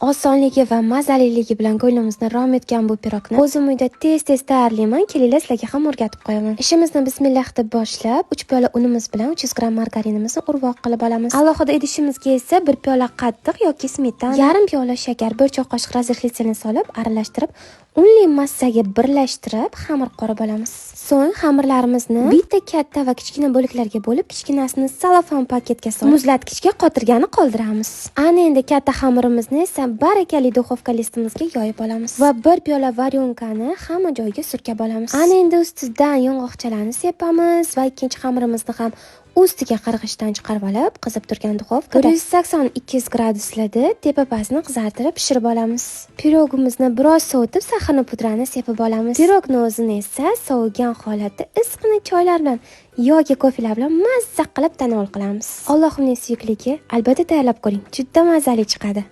Osonligi va mazaliligi bilan ko'nglimizni rom etgan bu pirogni o'zim uyda tez tayyorlayman. Kelinglar, sizlarga ham o'rgatib qo'yaman. Ishimizni bismillah deb boshlab, 3 piyola unimiz bilan 300 gramm margarinimizni urvoq qilib olamiz. Alohida idishimizga esa 1 piyola qattiq yoki smetana, yarim piyola shakar, 1 choy qoshiq razrixlitselni solib, aralashtirib, unli massaga birlashtirib, xamir qorib olamiz. So'ng xamirlarimizni bitta katta va kichkina bo'laklarga bo'lib, kichkinasini salofan paketga solib, muzlatgichga qotirgani qoldiramiz. Ana endi katta xamirimizni esa barakali duxovka listimizga yoyib olamiz va 1 piyola varyonkani hamma joyiga surkab olamiz. Ana endi ustidan yong'oqchalarni sepamiz va ikkinchi xamirimizni ham ustiga qirg'ichdan chiqarib olib, qizib turgan duxovkada 182 graduslarda tepa-pastni qizartirib pishirib olamiz. Pirogimizni biroz sovutib, saxarni pudrani sepib olamiz. Pirogni o'zini esa sovigan holatda issiqni choylar bilan yoki kofelar bilan mazza qilib tanovul qilamiz. Allohimning suyukligi, albatta tayyorlab ko'ring. Juda mazali chiqadi.